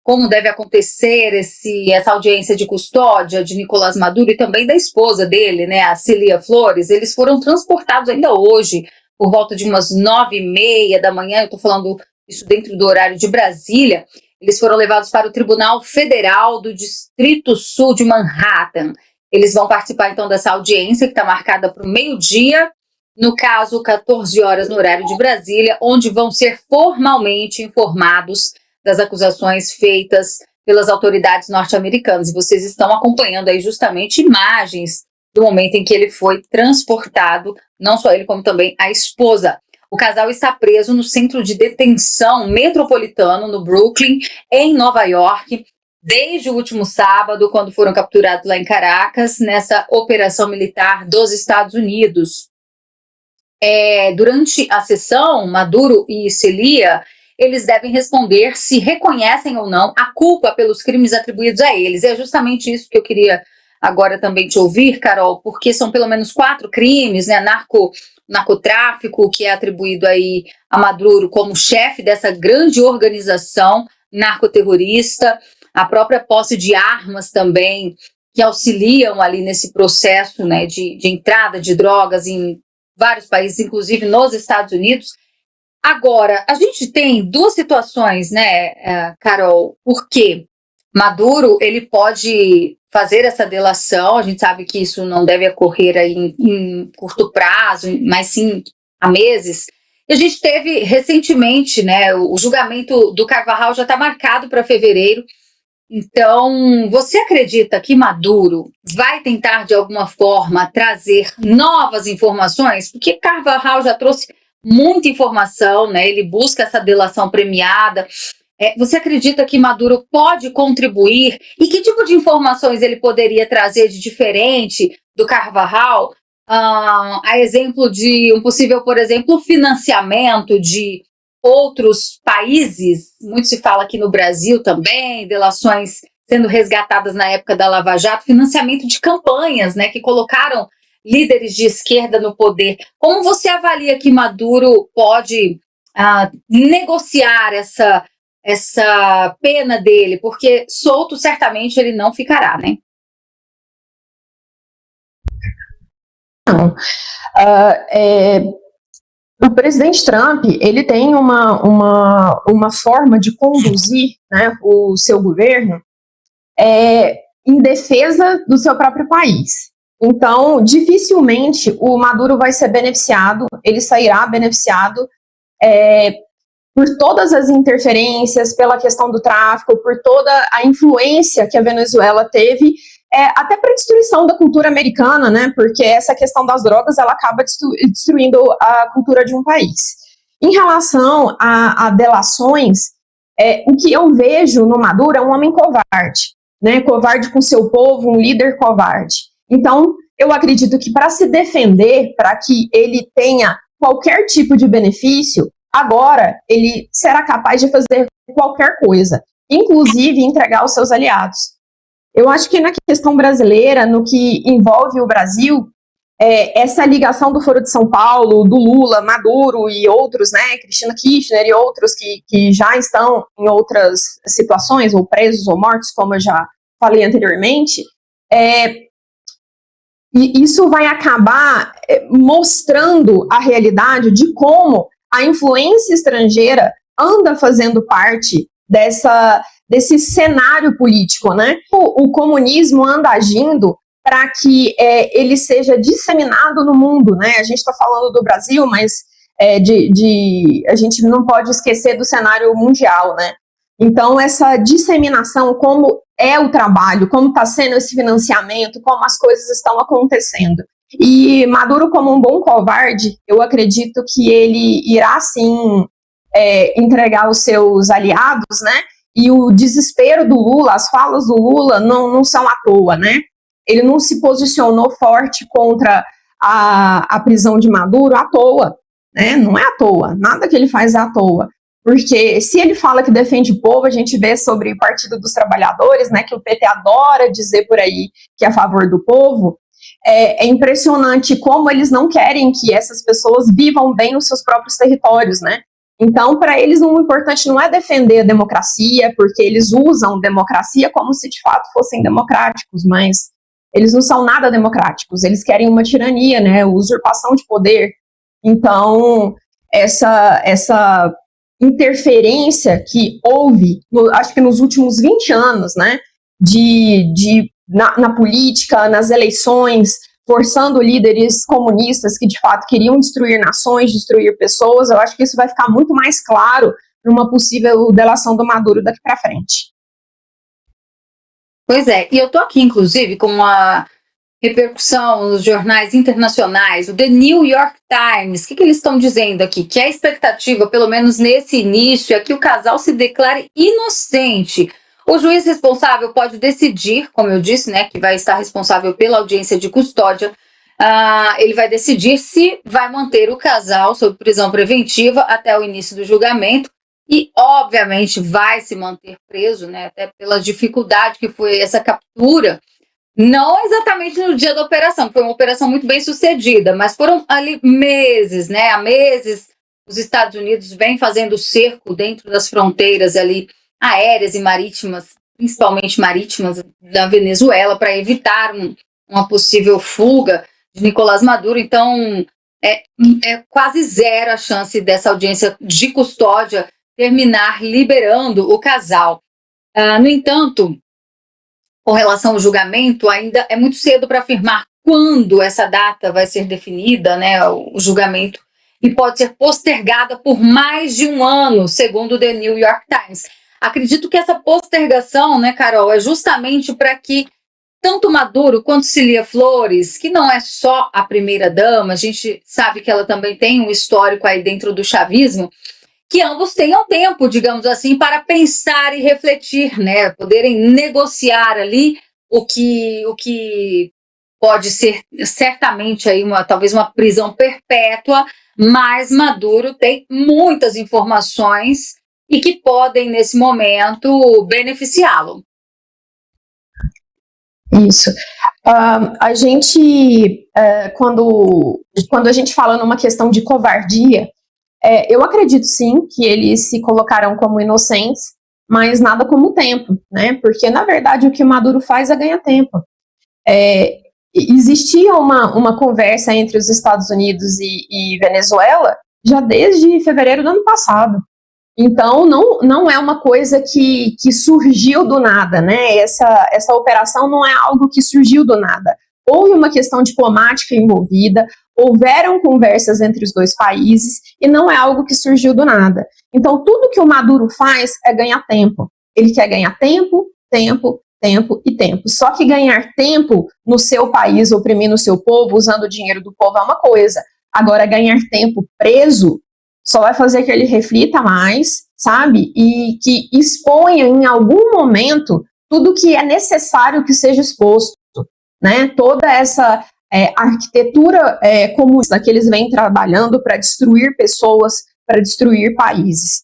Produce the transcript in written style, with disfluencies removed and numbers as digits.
como deve acontecer essa audiência de custódia de Nicolás Maduro e também da esposa dele, né, a Cilia Flores. Eles foram transportados ainda hoje, por volta de umas 9h30 da manhã, eu estou falando isso dentro do horário de Brasília. Eles foram levados para o Tribunal Federal do Distrito Sul de Manhattan. Eles vão participar, então, dessa audiência, que está marcada para o meio-dia, no caso, 14 horas no horário de Brasília, onde vão ser formalmente informados das acusações feitas pelas autoridades norte-americanas. E vocês estão acompanhando aí justamente imagens do momento em que ele foi transportado, não só ele, como também a esposa. O casal está preso no centro de detenção metropolitano, no Brooklyn, em Nova York, desde o último sábado, quando foram capturados lá em Caracas, nessa operação militar dos Estados Unidos. Durante a sessão, Maduro e Cilia, eles devem responder se reconhecem ou não a culpa pelos crimes atribuídos a eles. É justamente isso que eu queria agora também te ouvir, Carol, porque são pelo menos 4 crimes, né? Narcotráfico, que é atribuído aí a Maduro como chefe dessa grande organização narcoterrorista, a própria posse de armas também, que auxiliam ali nesse processo, né, de entrada de drogas em vários países, inclusive nos Estados Unidos. Agora, a gente tem 2 situações, né, Carol, porque Maduro, ele pode fazer essa delação, a gente sabe que isso não deve ocorrer aí em curto prazo, mas sim há meses. E a gente teve recentemente, né, o julgamento do Carvajal já está marcado para fevereiro. Então, você acredita que Maduro vai tentar, de alguma forma, trazer novas informações? Porque Carvajal já trouxe muita informação, né? Ele busca essa delação premiada. Você acredita que Maduro pode contribuir? E que tipo de informações ele poderia trazer de diferente do Carvajal? A exemplo de um possível, por exemplo, financiamento de outros países, muito se fala aqui no Brasil também, delações sendo resgatadas na época da Lava Jato, financiamento de campanhas, né, que colocaram líderes de esquerda no poder. Como você avalia que Maduro pode negociar essa pena dele? Porque solto certamente ele não ficará, né? Não. O presidente Trump, ele tem uma forma de conduzir, né, o seu governo em defesa do seu próprio país. Então, dificilmente o Maduro vai ser beneficiado, ele sairá beneficiado por todas as interferências, pela questão do tráfico, por toda a influência que a Venezuela teve, até para a destruição da cultura americana, né? Porque essa questão das drogas, ela acaba destruindo a cultura de um país. Em relação a delações, o que eu vejo no Maduro é um homem covarde, né? Covarde com seu povo, um líder covarde. Então, eu acredito que para se defender, para que ele tenha qualquer tipo de benefício, agora ele será capaz de fazer qualquer coisa, inclusive entregar os seus aliados. Eu acho que na questão brasileira, no que envolve o Brasil, essa ligação do Foro de São Paulo, do Lula, Maduro e outros, né, Cristina Kirchner e outros que já estão em outras situações, ou presos ou mortos, como eu já falei anteriormente, e isso vai acabar mostrando a realidade de como a influência estrangeira anda fazendo parte desse cenário político, né? O comunismo anda agindo para que ele seja disseminado no mundo, né? A gente está falando do Brasil, mas a gente não pode esquecer do cenário mundial, né? Então, essa disseminação, como é o trabalho, como está sendo esse financiamento, como as coisas estão acontecendo. E Maduro, como um bom covarde, eu acredito que ele irá, sim, entregar os seus aliados, né? E o desespero do Lula, as falas do Lula não são à toa, né? Ele não se posicionou forte contra a prisão de Maduro à toa, né? Não é à toa, nada que ele faz é à toa. Porque se ele fala que defende o povo, a gente vê sobre o Partido dos Trabalhadores, né, que o PT adora dizer por aí que é a favor do povo. É impressionante como eles não querem que essas pessoas vivam bem nos seus próprios territórios, né? Então, para eles, o importante não é defender a democracia, porque eles usam democracia como se de fato fossem democráticos, mas eles não são nada democráticos, eles querem uma tirania, né, usurpação de poder. Então, essa interferência que houve, acho que nos últimos 20 anos, né, na política, nas eleições, forçando líderes comunistas que de fato queriam destruir nações, destruir pessoas, eu acho que isso vai ficar muito mais claro numa possível delação do Maduro daqui para frente. Pois é, e eu estou aqui, inclusive, com uma repercussão nos jornais internacionais, o The New York Times, o que eles estão dizendo aqui? Que a expectativa, pelo menos nesse início, é que o casal se declare inocente. O juiz responsável pode decidir, como eu disse, né, que vai estar responsável pela audiência de custódia, ele vai decidir se vai manter o casal sob prisão preventiva até o início do julgamento e, obviamente, vai se manter preso, né, até pela dificuldade que foi essa captura. Não exatamente no dia da operação, foi uma operação muito bem sucedida, mas foram ali meses, né? Há meses os Estados Unidos vêm fazendo cerco dentro das fronteiras ali aéreas e marítimas, principalmente marítimas da Venezuela, para evitar uma possível fuga de Nicolás Maduro. Então, é quase zero a chance dessa audiência de custódia terminar liberando o casal. No entanto, com relação ao julgamento, ainda é muito cedo para afirmar quando essa data vai ser definida, né, o julgamento, e pode ser postergada por mais de um ano, segundo o The New York Times. Acredito que essa postergação, né, Carol, é justamente para que tanto Maduro quanto Cilia Flores, que não é só a primeira-dama, a gente sabe que ela também tem um histórico aí dentro do chavismo, que ambos tenham tempo, digamos assim, para pensar e refletir, né? Poderem negociar ali o que pode ser certamente aí talvez uma prisão perpétua, mas Maduro tem muitas informações e que podem, nesse momento, beneficiá-lo. Isso. A gente, quando a gente fala numa questão de covardia, eu acredito sim que eles se colocaram como inocentes, mas nada como tempo, né? Porque, na verdade, o que Maduro faz é ganhar tempo. Existia uma conversa entre os Estados Unidos e Venezuela já desde fevereiro do ano passado. Então, não é uma coisa que surgiu do nada, né? Essa operação não é algo que surgiu do nada. Houve uma questão diplomática envolvida, houveram conversas entre os dois países e não é algo que surgiu do nada. Então, tudo que o Maduro faz é ganhar tempo. Ele quer ganhar tempo, tempo, tempo e tempo. Só que ganhar tempo no seu país, oprimindo o seu povo, usando o dinheiro do povo é uma coisa. Agora, ganhar tempo preso só vai fazer que ele reflita mais, sabe? E que exponha em algum momento tudo que é necessário que seja exposto, né? Toda essa arquitetura comunista que eles vêm trabalhando para destruir pessoas, para destruir países.